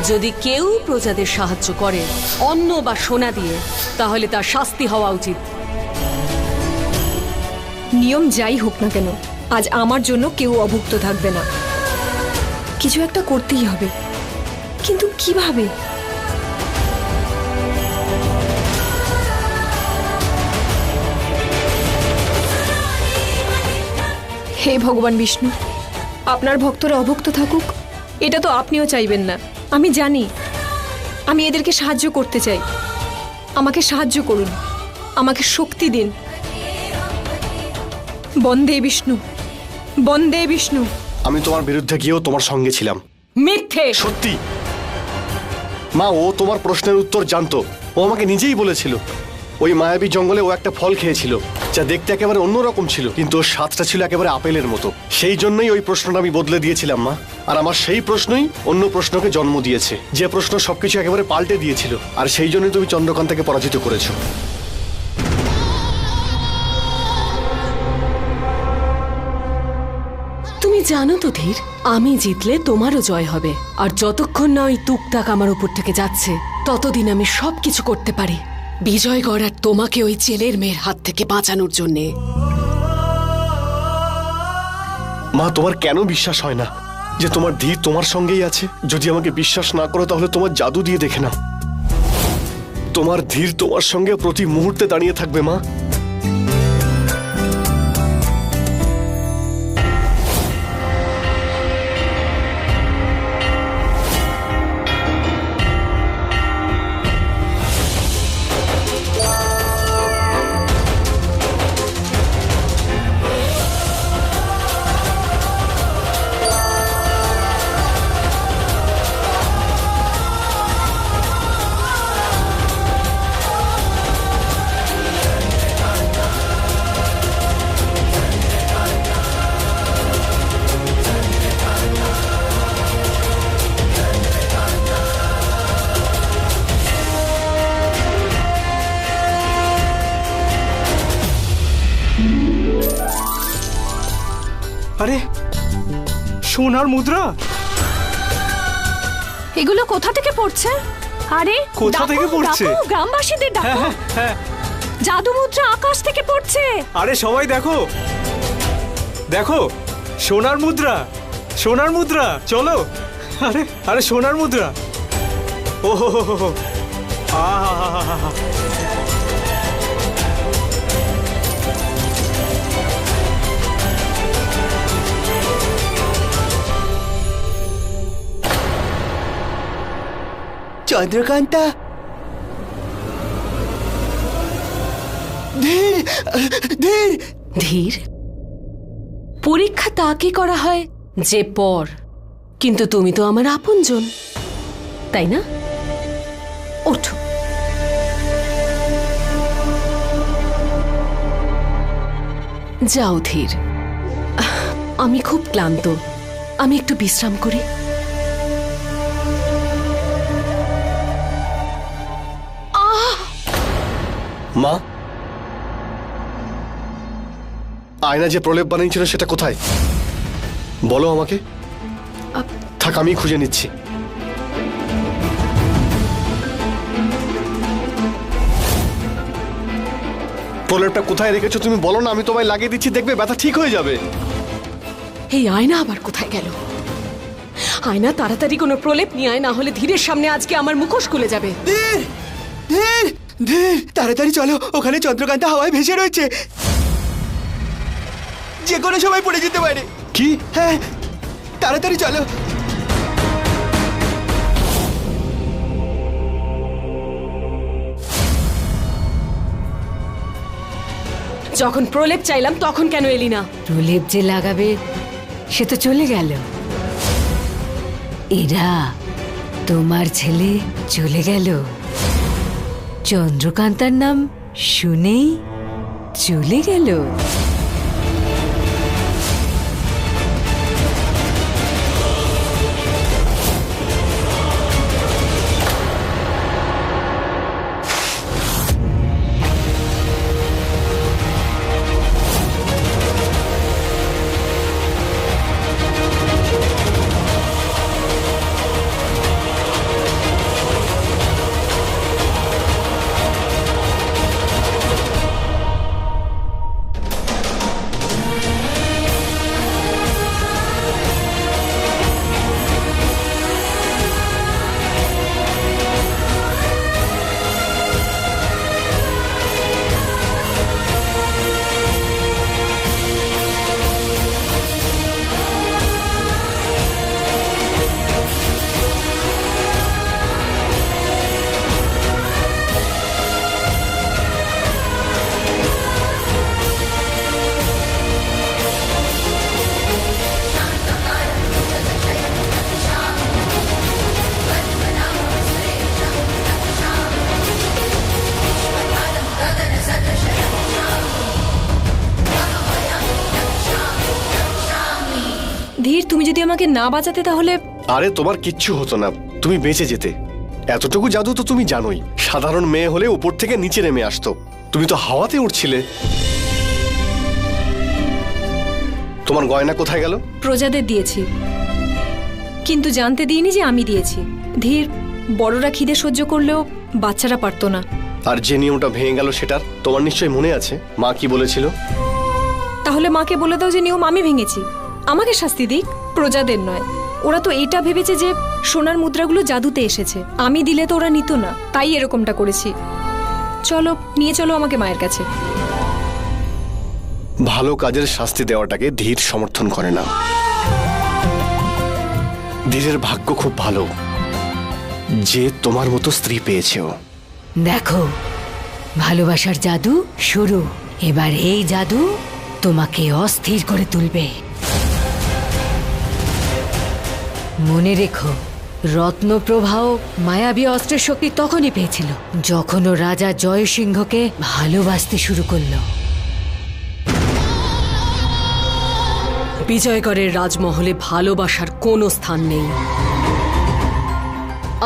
যদি কেউ প্রজাদের সাহায্য করে অন্ন বা সোনা দিয়ে, তাহলে তার শাস্তি হওয়া উচিত। নিয়ম যাই হোক না কেন, আজ আমার জন্য কেউ অভুক্ত থাকবে না। কিছু একটা করতেই হবে, কিন্তু কিভাবে? হে ভগবান বিষ্ণু, আপনার ভক্তরা অভুক্ত থাকুক, এটা তো আপনিও চাইবেন না। আমি জানি, আমি এদেরকে সাহায্য করতে চাই। আমাকে সাহায্য করুন, আমাকে শক্তি দিন। বন্দে বিষ্ণু, বন্দে বিষ্ণু। আমি তোমার বিরুদ্ধে গিয়েও তোমার সঙ্গে ছিলাম। মিথ্যে। সত্যি মা, ও তোমার প্রশ্নের উত্তর জানতো। ও আমাকে নিজেই বলেছিল ওই মায়াবী জঙ্গলে ও একটা ফল খেয়েছিল যা দেখতে একেবারে অন্যরকম ছিল, কিন্তু ওর স্বাদটা ছিল একেবারে আপেলের মতো। সেই জন্যই ওই প্রশ্নটা আমি বদলে দিয়েছিলাম মা। আর আমার সেই প্রশ্নই অন্য প্রশ্নকে জন্ম দিয়েছে, যে প্রশ্ন সবকিছু একেবারে পাল্টে দিয়েছিল। আর সেই জন্যই তুমি চন্দ্রকান্তাকে পরাজিত করেছো। তুমি জানো তো ধীর, আমি জিতলে তোমারও জয় হবে। আর যতক্ষণ না ওই তুকতাক আমার উপর থেকে যাচ্ছে, ততদিন আমি সবকিছু করতে পারি বিজয়গড় আর তোমাকে ওই জেলের মেয়ের হাত থেকে বাঁচানোর জন্যে। মা, তোমার কেন বিশ্বাস হয় না যে তোমার ধীর তোমার সঙ্গেই আছে? যদি আমাকে বিশ্বাস না করো তাহলে তোমার জাদু দিয়ে দেখে নাও। তোমার ধীর তোমার সঙ্গে প্রতি মুহূর্তে দাঁড়িয়ে থাকবে মা। আরে সোনার মুদ্রা, এগুলো কোথা থেকে পড়ছে? আরে কোথা থেকে পড়ছে? গ্রামবাসীদের ডাকো। হ্যাঁ, জাদু মুদ্রা আকাশ থেকে পড়ছে। আরে সবাই দেখো দেখো, সোনার মুদ্রা, সোনার মুদ্রা, চলো। আরে আরে সোনার মুদ্রা। ও হো হো হো, আহা, চন্দ্রকান্তা, ধীর ধীর ধীর, পরীক্ষা তাকে করা হয় যে পর, কিন্তু তুমি তো আমার আপনজন, তাই না? ওঠো। যাও ধীর, আমি খুব ক্লান্ত, আমি একটু বিশ্রাম করি। মা, আয়না যে প্রলেপ বানিয়েছিল সেটা কোথায় বলো আমাকে। থাক, আমি খুঁজে নিচ্ছি। প্রলেপটা কোথায় রেখেছো তুমি বলো না, আমি তোমায় লাগিয়ে দিচ্ছি, দেখবে ব্যথা ঠিক হয়ে যাবে। এই আয়না আবার কোথায় গেল? আয়না, তাড়াতাড়ি কোনো প্রলেপ নিয়ে আয়, না হলে ধীরের সামনে আজকে আমার মুখোশ খুলে যাবে। ধীর ধীর ধীর, তাড়াতাড়ি চলো, ওখানে চন্দ্রকান্তা হাওয়ায় ভেসে রয়েছে, যে কোনো সময় পড়ে যেতে পারে। কি? হ্যাঁ, তাড়াতাড়ি চলো। যখন প্রলেপ চাইলাম তখন কেন এলি না? প্রলেপ যে লাগাবে সে তো চলে গেল। এরা তোমার ছেলে চলে গেল, চন্দ্রকান্তার নাম শুনেই চলে গেল। ধীর, তুমি যদি আমাকে না বাঁচাতে তাহলে আরে তোমার কিচ্ছু হতো না, তুমি বেঁচে যেতে। এতটুকু জাদু তো তুমি জানোই, সাধারণ মেয়ে হলে উপর থেকে নিচে নেমে আসতো, তুমি তো হাওয়াতে উঠছিলে। তোমার গয়না কোথায় গেল? প্রজাদের দিয়েছি, কিন্তু জানতে দিইনি যে আমি দিয়েছি। ধীর, বড়রা খিদে সহ্য করলেও বাচ্চারা পারতো না। আর যে নিয়মটা ভেঙে গেল সেটার তোমার নিশ্চয়ই মনে আছে, মা কি বলেছিল? তাহলে মাকে বলে দাও যে নিয়ম আমি ভেঙেছি, আমাকে শাস্তি দিক, প্রজাদের নয়। ওরা তো এটা ভেবেছে যে সোনার মুদ্রাগুলো জাদুতে এসেছে, আমি দিলে তো ওরা নিত না, তাই এরকমটা করেছি। চলো, নিয়ে চলো আমাকে মায়ের কাছে। ভালো কাজের শাস্তি দেওয়াটাকে ধীর সমর্থন করে না। ধীরের ভাগ্য খুব ভালো যে তোমার মতো স্ত্রী পেয়েছে ও। দেখো, ভালোবাসার জাদু শুরু। এবার এই জাদু তোমাকে অস্থির করে তুলবে। মনে রেখো, রত্নপ্রভাও মায়াবী অস্ত্রের শক্তি তখনই পেয়েছিল যখন ও রাজা জয়সিংহকে ভালোবাসতে শুরু করলো। বিজয়গড়ের রাজমহলে ভালোবাসার কোনো স্থান নেই।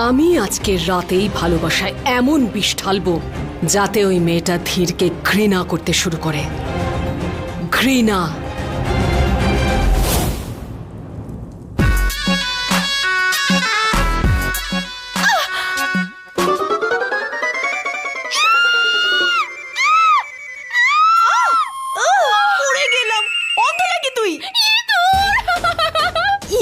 আমি আজকের রাতেই ভালোবাসায় এমন বিষ ঢালবো যাতে ওই মেয়েটা ধীরকে ঘৃণা করতে শুরু করে। ঘৃণা। উড়ে গেলাম। অন্ধ নাকি তুই?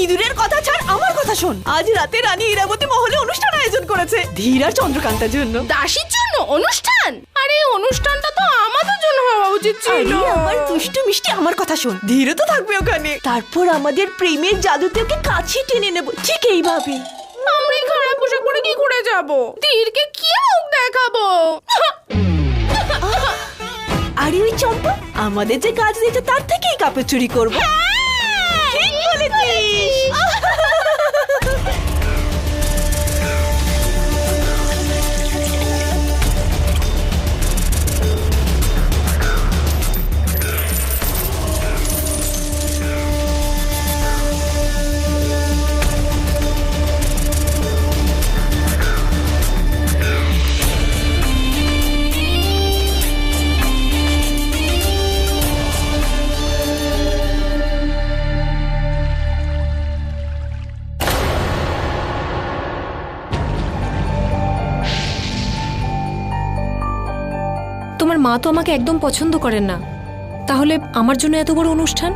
ইঁদুরের কথা ছাড়, আমার কথা শোন। আজ রাতে রানী ইরাবতী মহলে অনুষ্ঠান আয়োজন করেছে ধীর আর চন্দ্রকান্তার জন্য। দাসীর জন্য অনুষ্ঠান? আরে অনুষ্ঠানটা তো আমাদের জন্য হওয়া উচিত ছিল। আরে আমার দুষ্টু মিষ্টি, আমার কথা শোন। ধীরও তো থাকবে ওখানে। তারপর আমাদের প্রেমের জাদুতে ওকে কাছে টেনে নেব, ঠিক এইভাবে। আমরা এই খারাপ পোশাক পরে কি করে যাব? ধীরকে কি মুখ দেখাবো? আরে ওই চম্পা, আমাদের যে কাজ দিয়েছে তার থেকেই কাপড় চুরি করবো। ঠিক বলেছিস। তোমার মা তো আমাকে একদম পছন্দ করেন না, তাহলে আমার জন্য এত বড় অনুষ্ঠান?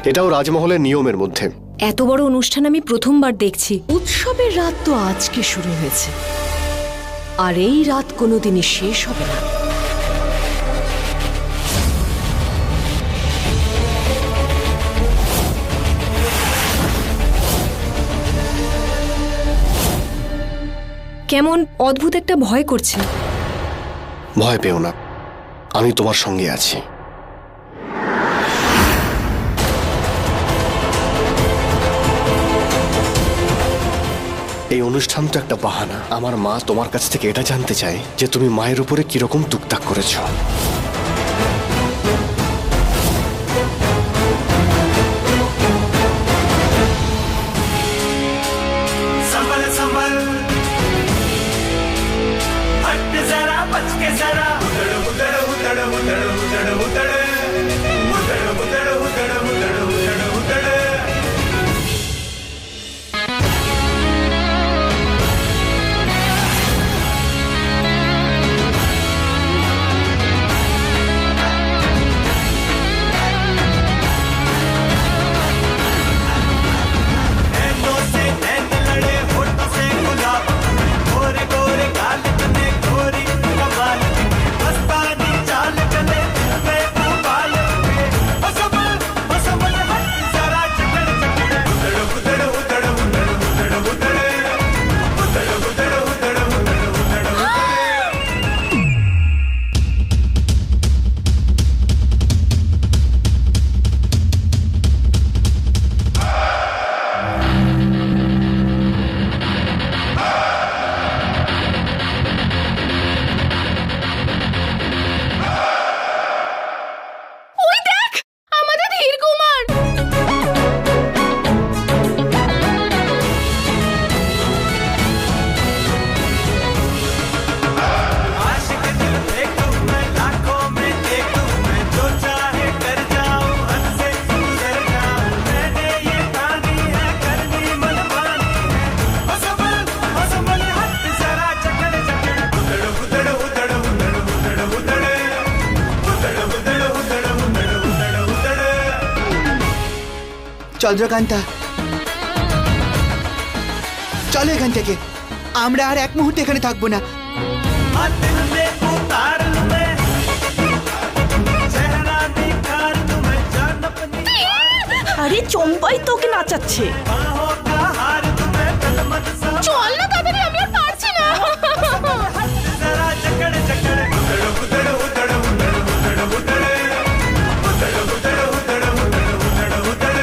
এটাও রাজমহলের নিয়মের মধ্যে। এত বড় অনুষ্ঠান আমি প্রথমবার দেখছি। উৎসবের রাত তো আজকে শুরু হয়েছে, আর এই রাত কোনোদিনই শেষ হবে না। কেমন অদ্ভুত একটা ভয় করছে। ভয় পেও না, আমি তোমার সঙ্গে আছি। এই অনুষ্ঠান তো একটা বাহানা। আমার মা তোমার কাছ থেকে এটা জানতে চায় যে তুমি মায়ের উপরে কিরকম টুকটাক করেছো। संभल संभल हट जरा बच के जरा उधड़ उधड़ उधड़ उधड़ उधड़ उधड़ उधड़ उधड़ उधड़ उधड़ उधड़ उधड़ চন্দ্রকান্তা, চলো এখান থেকে। আমরা আর এক মুহূর্তে এখানে থাকবো না। दिल में उतार लूं मैं चेहरा निखार लूं मैं जान अपनी আরে চম্পাই তোকে নাচাচ্ছে। बाहों का हार लूं मैं कदमत सा চল না তাড়াতাড়ি, আমি আর পারছি না। जरा जकड़ जकड़ उधड़ उधड़ उधड़ उधड़ उधड़ उधड़ उधड़ उधड़ उधड़ उधड़ उधड़ उधड़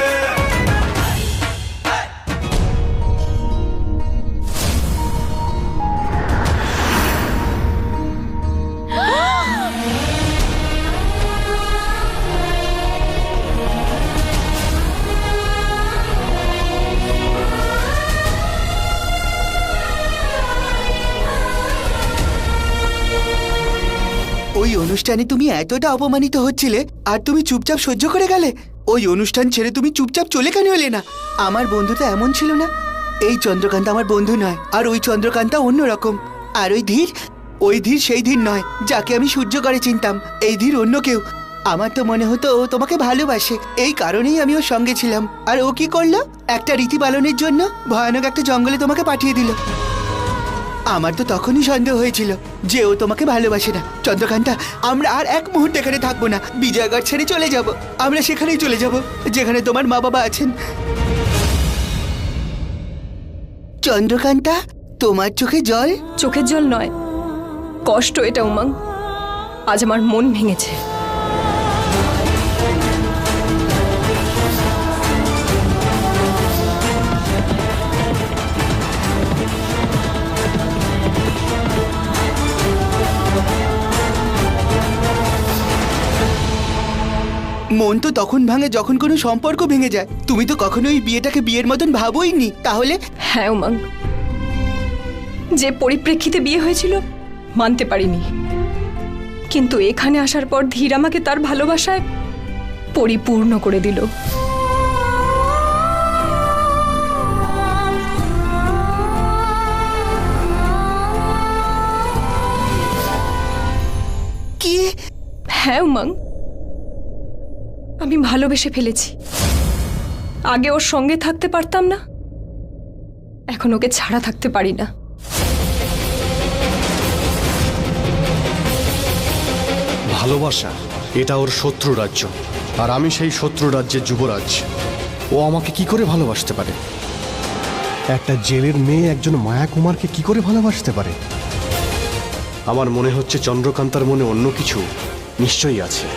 ওই অনুষ্ঠানে তুমি এতটা অপমানিত হচ্ছিলে আর তুমি চুপচাপ সহ্য করে গেলে? ওই অনুষ্ঠান ছেড়ে তুমি চুপচাপ চলে কেন এলে না? আমার বন্ধু তো এমন ছিল না। এই চন্দ্রকান্ত আমার বন্ধু নয়, আর ওই চন্দ্রকান্তা অন্যরকম। আর ওই ধীর সেই ধীর নয় যাকে আমি সূর্য করে চিনতাম। এই ধীর অন্য কেউ। আমার তো মনে হতো ও তোমাকে ভালোবাসে, এই কারণেই আমি ওর সঙ্গে ছিলাম। আর ও কি করলো? একটা রীতি পালনের জন্য ভয়ানক একটা জঙ্গলে তোমাকে পাঠিয়ে দিল। আমার তো তখনই সন্দেহ হয়েছিল যে ও তোমাকে ভালোবাসে না। চন্দ্রকান্তা, আমরা আর এক মুহূর্ত এখানে থাকবো না। বিজয়গড় ছেড়ে চলে যাব। আমরা সেখানেই চলে যাব যেখানে তোমার মা বাবা আছেন। চন্দ্রকান্তা, তোমার চোখে জল? চোখের জল নয়, কষ্ট এটা উমাং। আজ আমার মন ভেঙেছে। মন তো তখন ভাঙে যখন কোনো সম্পর্ক ভেঙে যায়। তুমি তো কখনো এই বিয়েটাকে বিয়ের মতন ভাবোইনি। তাহলে? হ্যাঁ উমাং, যে পরিপ্রেক্ষিতে বিয়ে হয়েছিল মানতে পারিনি, কিন্তু এখানে আসার পর ধীর আমাকে তার ভালোবাসায় পরিপূর্ণ করে দিল। কি? হ্যাঁ উমাং, আমি ভালোবেসে ফেলেছি। আগে ওর সঙ্গে থাকতে পারতাম না, এখন ওকে ছাড়া থাকতে পারি না। ভালোবাসা এটা ওর শত্রু রাজ্য, আর আমি সেই শত্রু রাজ্যের যুবরাজ। ও আমাকে কি করে ভালোবাসতে পারে? একটা জেলের মেয়ে একজন মায়া কুমারকে কি করে ভালোবাসতে পারে? আমার মনে হচ্ছে চন্দ্রকান্তার মনে অন্য কিছু নিশ্চয়ই আছে।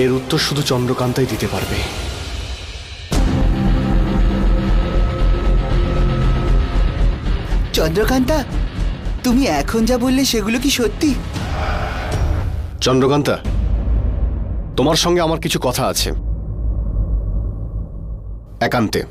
এর উত্তর শুধু চন্দ্রকান্তাই দিতে পারবে। চন্দ্রকান্তা, তুমি এখন যা বললে সেগুলো কি সত্যি? চন্দ্রকান্তা, তোমার সঙ্গে আমার কিছু কথা আছে, একান্তে।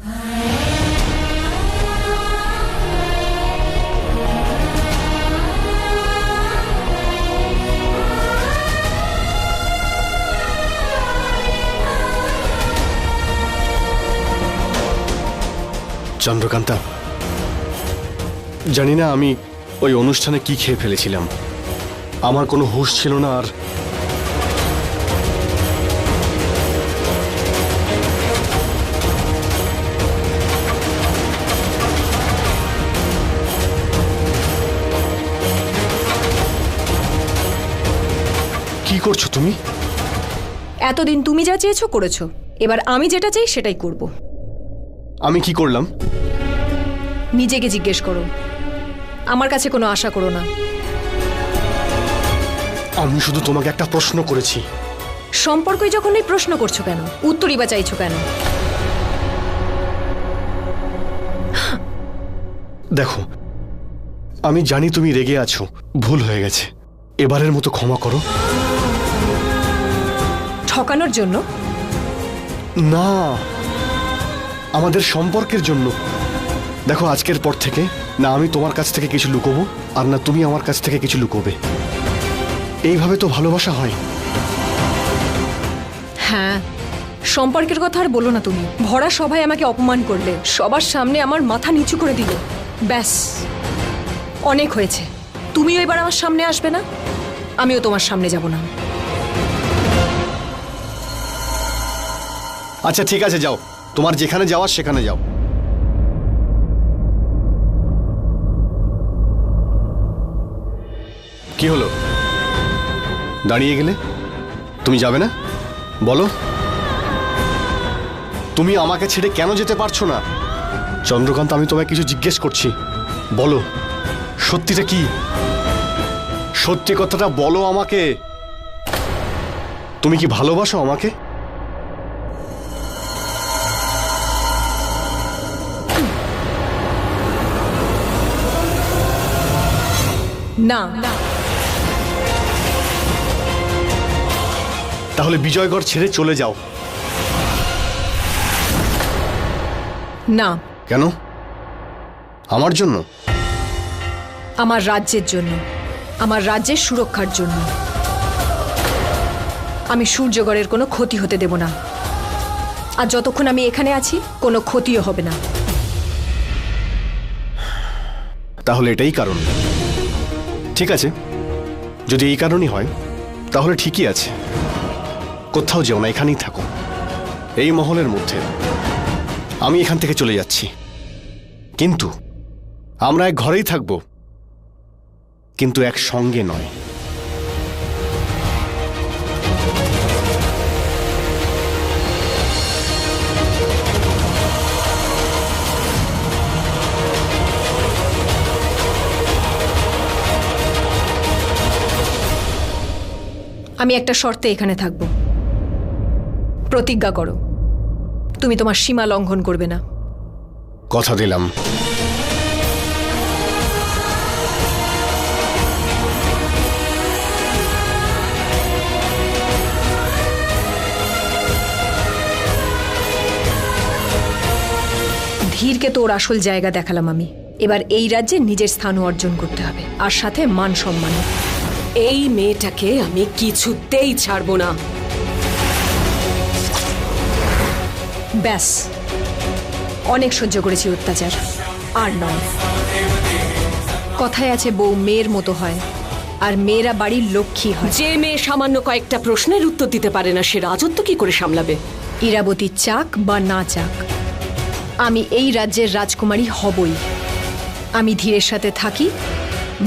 চন্দ্রকান্তা, জানি না আমি ওই অনুষ্ঠানে কি খেয়ে ফেলেছিলাম। আমার কোনো হুঁশ ছিল না। আর কি করছো তুমি? এতদিন তুমি যা চেয়েছো করেছো, এবার আমি যেটা চাই সেটাই করব। আমি কি করলাম? নিজেকে জিজ্ঞেস করো, আমার কাছে কোনো আশা করো না। আমি শুধু তোমাকে একটা প্রশ্ন করেছি। সম্পর্কই যখন এই প্রশ্ন করছো কেন, উত্তরই বা চাইছো কেন? দেখো, আমি জানি তুমি রেগে আছো, ভুল হয়ে গেছে, এবারের মতো ক্ষমা করো। ঠকানোর জন্য না, আমাদের সম্পর্কের জন্য। দেখো, আজকের পর থেকে না আমি তোমার কাছ থেকে কিছু লুকোবো, আর না তুমি আমার কাছ থেকে কিছু লুকোবে। এইভাবে তো ভালোবাসা হয়। হ্যাঁ, সম্পর্কের কথা আর বলো না তুমি। ভরা সবাই আমাকে অপমান করলে, সবার সামনে আমার মাথা নিচু করে দিলে। ব্যাস, অনেক হয়েছে। তুমিও এবার আমার সামনে আসবে না, আমিও তোমার সামনে যাব না। আচ্ছা ঠিক আছে, যাও, তোমার যেখানে যাওয়ার সেখানে যাও। কি হলো, দাঁড়িয়ে গেলে? তুমি যাবে না? বলো, তুমি আমাকে ছেড়ে কেন যেতে পারছো না? চন্দ্রকান্ত, আমি তোমায় কিছু জিজ্ঞেস করছি, বলো সত্যিটা কি? সত্যি কথাটা বলো আমাকে। তুমি কি ভালোবাসো আমাকে? না, তাহলে বিজয়গড় ছেড়ে চলে যাও। না। কেন? আমার জন্য? আমার রাজ্যের জন্য, আমার রাজ্যের সুরক্ষার জন্য। আমি সূর্যগড়ের কোনো ক্ষতি হতে দেব না, আর যতক্ষণ আমি এখানে আছি কোনো ক্ষতিও হবে না। তাহলে এটাই কারণ। ঠিক আছে, যদি এই কারণই হয় তাহলে ঠিকই আছে, কোথাও যেও না, এখানেই থাকো, এই মহলের মধ্যে। আমি এখান থেকে চলে যাচ্ছি, কিন্তু আমরা এক ঘরেই থাকব, কিন্তু এক সঙ্গে নয়। আমি একটা শর্তে এখানে থাকব। প্রতিজ্ঞা করো তুমি তোমার সীমা লঙ্ঘন করবে না। কথা দিলাম। ধীরকে তো ওর আসল জায়গা দেখালাম আমি, এবার এই রাজ্যে নিজের স্থানও অর্জন করতে হবে, আর সাথে মান সম্মান। এই মেয়েটাকে আমি কিছুতেই ছাড়বো না। ব্যাস, অনেক সহ্য করেছি অত্যাচার, আর নয়। কথায় আছে বউ মেয়ের মতো হয়, আর মেয়েরা বাড়ির লক্ষ্মী হয়। যে মেয়ে সামান্য কয়েকটা প্রশ্নের উত্তর দিতে পারে না, সে রাজত্ব কি করে সামলাবে? ইরাবতী চাক বা না চাক, আমি এই রাজ্যের রাজকুমারী হবই। আমি ধীরের সাথে থাকি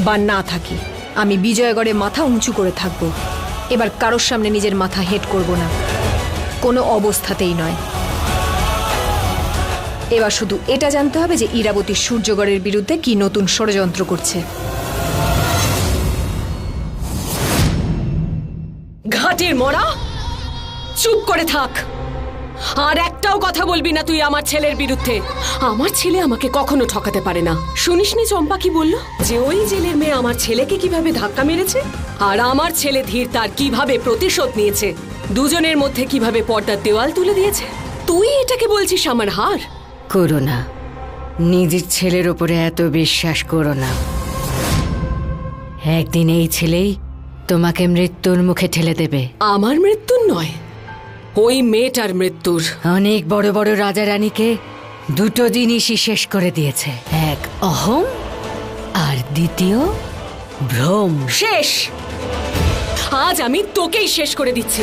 বা না থাকি, আমি বিজয়গড়ে মাথা উঁচু করে থাকব। এবার কারোর সামনে নিজের মাথা হেট করব না, কোনো অবস্থাতেই নয়। এবার শুধু এটা জানতে হবে যে ইরাবতী সূর্যগড়ের বিরুদ্ধে কি নতুন ষড়যন্ত্র করছে। ঘাটের মরা, চুপ করে থাক, আর একটাও কথা বলবি না তুই আমার ছেলের বিরুদ্ধে। আমার ছেলে আমাকে কখনো ঠকাতে পারে না। শুনিসনি চম্পা কি বলল, যে ওই জেলের মেয়ে আমার ছেলেকে কিভাবে ধাক্কা মেরেছে, আর আমার ছেলে ধীর তার কিভাবে প্রতিশোধ নিয়েছে, দুজনের মধ্যে কিভাবে পর্দার দেওয়াল তুলে দিয়েছে। তুই এটাকে বলছিস আমার হার? করো না, নিজের ছেলের ওপরে এত বিশ্বাস করো না। একদিন এই ছেলেই তোমাকে মৃত্যুর মুখে ঠেলে দেবে। আমার মৃত্যুর নয়, ওই মেয়েটার মৃত্যুর। অনেক বড় বড় রাজা রানীকে দুটো জিনিসই শেষ করে দিয়েছে, এক অহং আর দ্বিতীয় ভ্রম। শেষ, আজ আমি তোকেই শেষ করে দিচ্ছি।